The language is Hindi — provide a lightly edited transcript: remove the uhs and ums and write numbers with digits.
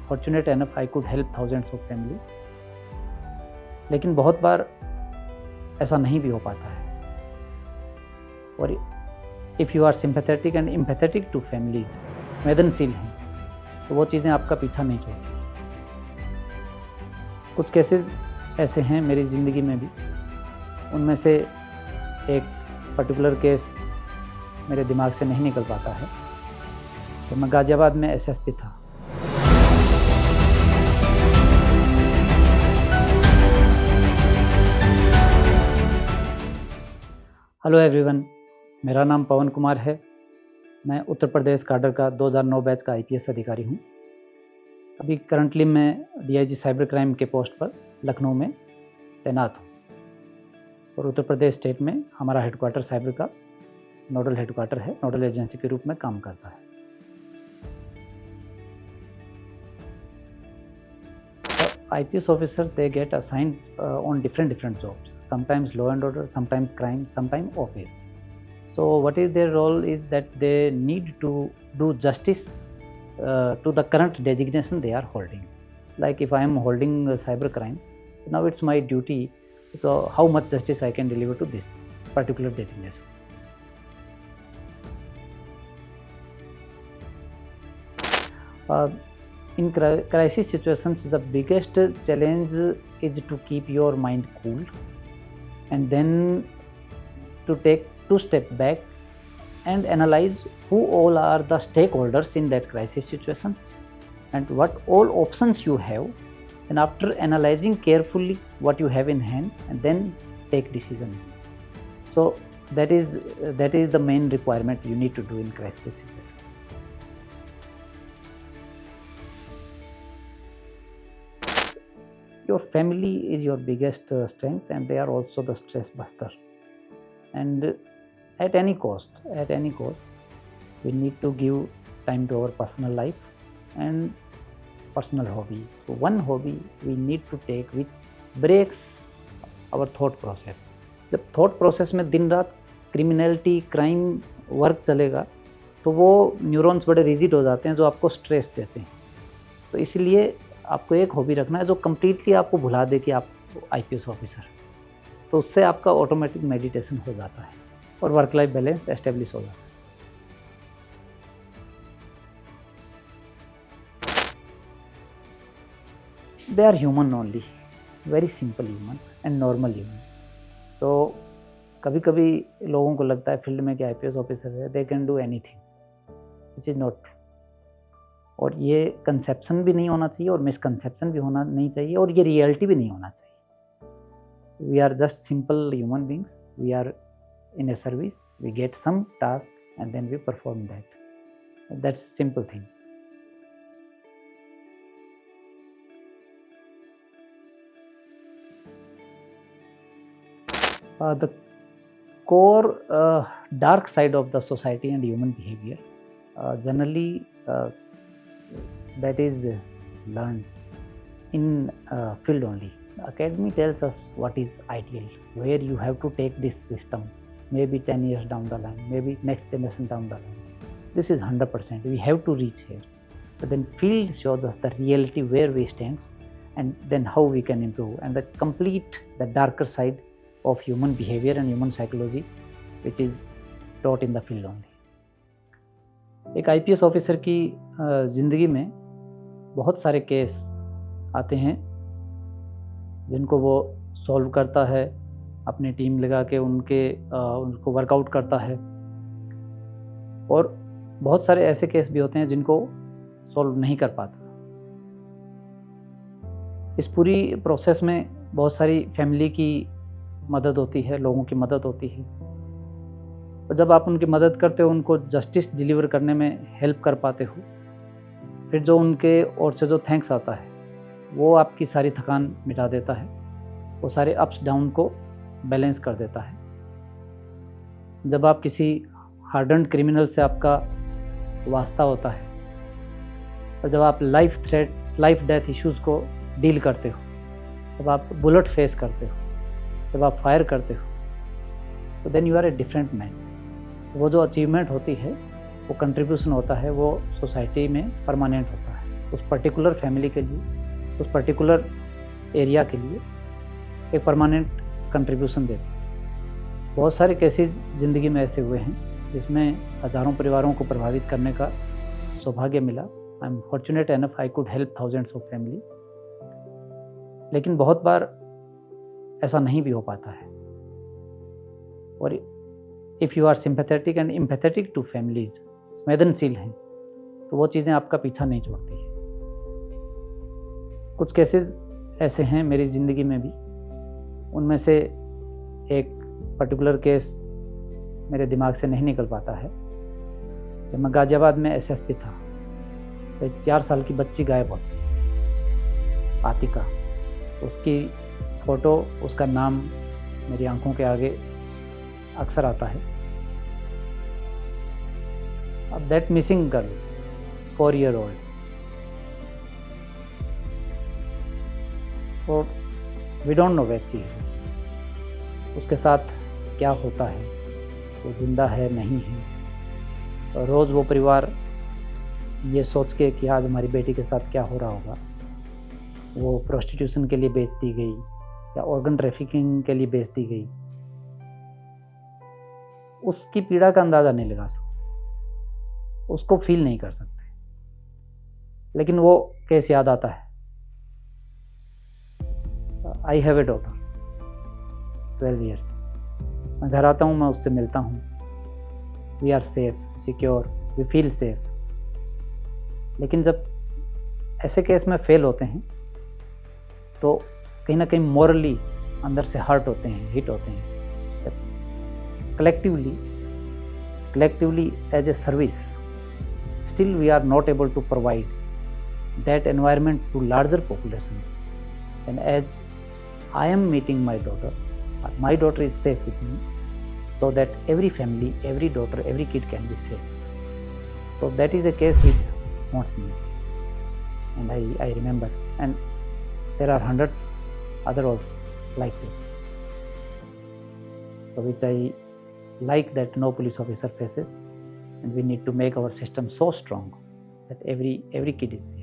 Fortunate enough I could help thousands of family, लेकिन बहुत बार ऐसा नहीं भी हो पाता है। और if you are sympathetic and empathetic to families, संवेदनशील हैं, तो वो चीज़ें आपका पीछा नहीं छोड़ती। कुछ केसेस ऐसे हैं मेरी ज़िंदगी में भी, उनमें से एक पर्टिकुलर केस मेरे दिमाग से नहीं निकल पाता है। तो मैं गाज़ियाबाद में एसएसपी था। हेलो एवरीवन, मेरा नाम पवन कुमार है। मैं उत्तर प्रदेश काडर का 2009 बैच का आईपीएस अधिकारी हूँ। अभी करंटली मैं डीआईजी साइबर क्राइम के पोस्ट पर लखनऊ में तैनात हूँ और उत्तर प्रदेश स्टेट में हमारा हेडक्वार्टर साइबर का नोडल हेडक्वार्टर है, नोडल एजेंसी के रूप में काम करता है। IPS officer, they get assigned on different jobs, sometimes law and order, sometimes crime, sometimes office. So what is their role is that they need to do justice to the current designation they are holding. Like if I am holding cyber crime, now it's my duty, so how much justice I can deliver to this particular designation. In crisis situations, the biggest challenge is to keep your mind cool and then to take two steps back and analyze who all are the stakeholders in that crisis situations and what all options you have, and after analyzing carefully what you have in hand and then take decisions. So that is the main requirement you need to do in crisis situations. Your family is your biggest strength, and they are also the stress buster. And at any cost, we need to give time to our personal life and personal hobby. So one hobby we need to take which breaks our thought process. जब thought process में दिन रात क्रिमिनलिटी, क्राइम वर्क चलेगा तो वो न्यूरॉन्स बड़े रिजिड हो जाते हैं जो आपको स्ट्रेस देते हैं। तो इसलिए आपको एक हॉबी रखना है जो कम्प्लीटली आपको भुला दे कि आप आईपीएस ऑफिसर, तो उससे आपका ऑटोमेटिक मेडिटेशन हो जाता है और वर्क लाइफ बैलेंस एस्टेब्लिश हो जाता है। They are human only, very simple human and normal human. तो कभी कभी लोगों को लगता है फील्ड में कि आईपीएस ऑफिसर है, they can do anything, which is not true. और ये कंसेप्शन भी नहीं होना चाहिए और मिसकंसेप्शन भी होना नहीं चाहिए और ये रियलिटी भी नहीं होना चाहिए। We are just simple human beings, we are in a service, we get some task and then we perform that's simple thing. The core dark side of the society and human behavior generally that is learned in field only. Academy tells us what is ideal, where you have to take this system, maybe 10 years down the line, maybe next generation down the line. This is 100%, we have to reach here. But then field shows us the reality where we stand and then how we can improve, and the darker side of human behavior and human psychology which is taught in the field only. एक आईपीएस ऑफिसर की ज़िंदगी में बहुत सारे केस आते हैं जिनको वो सॉल्व करता है, अपनी टीम लगा के उनको वर्कआउट करता है, और बहुत सारे ऐसे केस भी होते हैं जिनको सॉल्व नहीं कर पाता। इस पूरी प्रोसेस में बहुत सारी फैमिली की मदद होती है, लोगों की मदद होती है, और जब आप उनकी मदद करते हो, उनको जस्टिस डिलीवर करने में हेल्प कर पाते हो, फिर जो उनके ओर से जो थैंक्स आता है वो आपकी सारी थकान मिटा देता है, वो सारे अप्स डाउन को बैलेंस कर देता है। जब आप किसी हार्डन्ड क्रिमिनल से आपका वास्ता होता है, और जब आप लाइफ डेथ इश्यूज़ को डील करते हो, जब आप बुलेट फेस करते हो, जब आप फायर करते हो, तो then you are a different man. वो जो अचीवमेंट होती है, वो कंट्रीब्यूशन होता है, वो सोसाइटी में परमानेंट होता है। उस पर्टिकुलर फैमिली के लिए, उस पर्टिकुलर एरिया के लिए एक परमानेंट कंट्रीब्यूशन देते हैं। बहुत सारे केसेस ज़िंदगी में ऐसे हुए हैं जिसमें हज़ारों परिवारों को प्रभावित करने का सौभाग्य मिला। I am fortunate enough I could help thousands of family. लेकिन बहुत बार ऐसा नहीं भी हो पाता है। और if you are sympathetic and empathetic to families, संवेदनशील हैं, तो वो चीज़ें आपका पीछा नहीं छोड़ती है। कुछ केसेस ऐसे हैं मेरी ज़िंदगी में भी, उनमें से एक पर्टिकुलर केस मेरे दिमाग से नहीं निकल पाता है। जब मैं गाज़ियाबाद में एसएसपी था तो एक 4 साल की बच्ची गायब होती, आतिका। उसकी फ़ोटो, उसका नाम मेरी आंखों के आगे अक्सर आता है। अब that missing girl, 4 year old, और we don't know where she is. उसके साथ क्या होता है, वो जिंदा है नहीं है। और रोज़ वो परिवार ये सोच के कि आज हमारी बेटी के साथ क्या हो रहा होगा, वो प्रोस्टिट्यूशन के लिए बेच दी गई या ऑर्गन ट्रैफिकिंग के लिए बेच दी गई, उसकी पीड़ा का अंदाज़ा नहीं लगा सकते, उसको फील नहीं कर सकते। लेकिन वो केस याद आता है। I have a daughter 12 years. मैं घर आता हूँ, मैं उससे मिलता हूँ। We are safe, secure, we feel safe. लेकिन जब ऐसे केस में फेल होते हैं तो कहीं ना कहीं मोरली अंदर से हर्ट होते हैं, हिट होते हैं। collectively as a service, still we are not able to provide that environment to larger populations. And as I am meeting my daughter is safe with me, so that every family, every daughter, every kid can be safe. So that is a case which haunts me, and I remember, and there are hundreds other also like it. So which I like that no police officer faces, and we need to make our system so strong that every kid is safe.